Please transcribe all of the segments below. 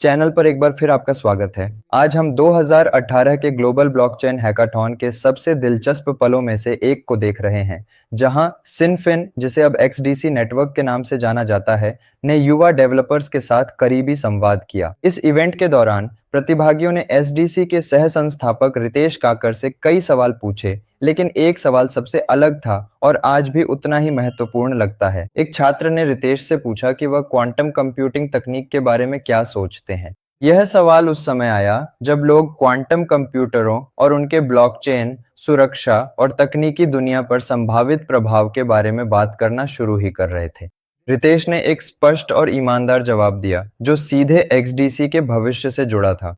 Channel पर एक बार फिर आपका स्वागत है। आज हम 2018 के ग्लोबल ब्लॉकचेन हैकाथॉन के सबसे दिलचस्प पलों में से एक को देख रहे हैं, जहां सिनफिन, जिसे अब एक्सडीसी नेटवर्क के नाम से जाना जाता है, ने युवा डेवलपर्स के साथ करीबी संवाद किया। इस इवेंट के दौरान प्रतिभागियों ने एसडीसी के सह संस्थापक रितेश काकर से कई सवाल पूछे, लेकिन एक सवाल सबसे अलग था और आज भी उतना ही महत्वपूर्ण लगता है। एक छात्र ने रितेश से पूछा कि वह क्वांटम कंप्यूटिंग तकनीक के बारे में क्या सोचते हैं। यह सवाल उस समय आया जब लोग क्वांटम कंप्यूटरों और उनके ब्लॉकचेन, सुरक्षा और तकनीकी दुनिया पर संभावित प्रभाव के बारे में बात करना शुरू ही कर रहे थे। रितेश ने एक स्पष्ट और ईमानदार जवाब दिया, जो सीधे एक्सडीसी के भविष्य से जुड़ा था।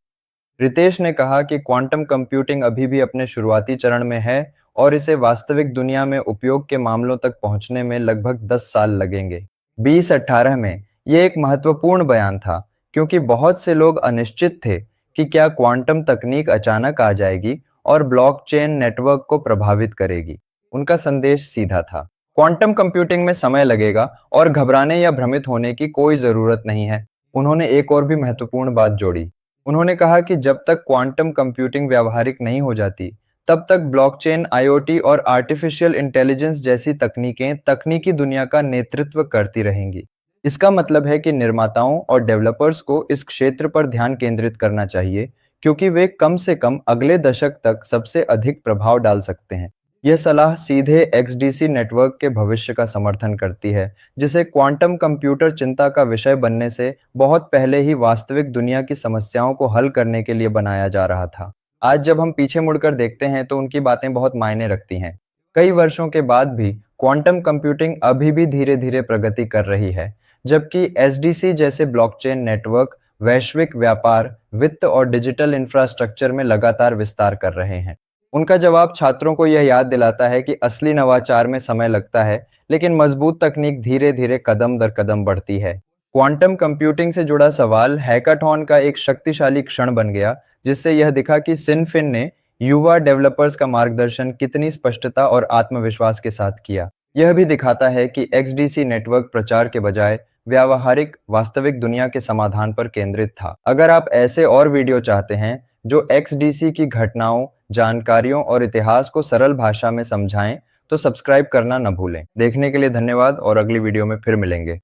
रितेश ने कहा कि क्वांटम कंप्यूटिंग अभी भी अपने शुरुआती चरण में है और इसे वास्तविक दुनिया में उपयोग के मामलों तक पहुंचने में लगभग 10 साल लगेंगे। 2018 में ये एक महत्वपूर्ण बयान था, क्योंकि बहुत से लोग अनिश्चित थे कि क्या क्वांटम तकनीक अचानक आ जाएगी और ब्लॉकचेन नेटवर्क को प्रभावित करेगी। उनका संदेश सीधा था, क्वांटम कंप्यूटिंग में समय लगेगा और घबराने या भ्रमित होने की कोई जरूरत नहीं है। उन्होंने एक और भी महत्वपूर्ण बात जोड़ी। उन्होंने कहा कि जब तक क्वांटम कंप्यूटिंग व्यावहारिक नहीं हो जाती, तब तक ब्लॉकचेन, आईओटी और आर्टिफिशियल इंटेलिजेंस जैसी तकनीकें तकनीकी दुनिया का नेतृत्व करती रहेंगी। इसका मतलब है कि निर्माताओं और डेवलपर्स को इस क्षेत्र पर ध्यान केंद्रित करना चाहिए, क्योंकि वे कम से कम अगले दशक तक सबसे अधिक प्रभाव डाल सकते हैं। यह सलाह सीधे एक्सडीसी नेटवर्क के भविष्य का समर्थन करती है, जिसे क्वांटम कंप्यूटर चिंता का विषय बनने से बहुत पहले ही वास्तविक दुनिया की समस्याओं को हल करने के लिए बनाया जा रहा था। आज जब हम पीछे मुड़कर देखते हैं तो उनकी बातें बहुत मायने रखती हैं। कई वर्षों के बाद भी क्वांटम कंप्यूटिंग अभी भी धीरे-धीरे प्रगति कर रही है, जबकि एसडीसी जैसे ब्लॉकचेन नेटवर्क वैश्विक व्यापार, वित्त और डिजिटल इंफ्रास्ट्रक्चर में लगातार विस्तार कर रहे हैं। उनका जवाब छात्रों को यह याद दिलाता है कि असली नवाचार में समय लगता है, लेकिन मजबूत तकनीक धीरे-धीरे कदम दर कदम बढ़ती है। क्वांटम कंप्यूटिंग से जुड़ा सवाल हैकाथॉन का एक शक्तिशाली क्षण बन गया, जिससे यह दिखा कि सिनफिन ने युवा डेवलपर्स का मार्गदर्शन कितनी स्पष्टता और आत्मविश्वास के साथ किया। यह भी दिखाता है कि एक्सडीसी नेटवर्क प्रचार के बजाय व्यावहारिक, वास्तविक दुनिया के समाधान पर केंद्रित था। अगर आप ऐसे और वीडियो चाहते हैं जो एक्सडीसी की घटनाओं, जानकारियों और इतिहास को सरल भाषा में समझाएं, तो सब्सक्राइब करना न भूलें। देखने के लिए धन्यवाद और अगली वीडियो में फिर मिलेंगे।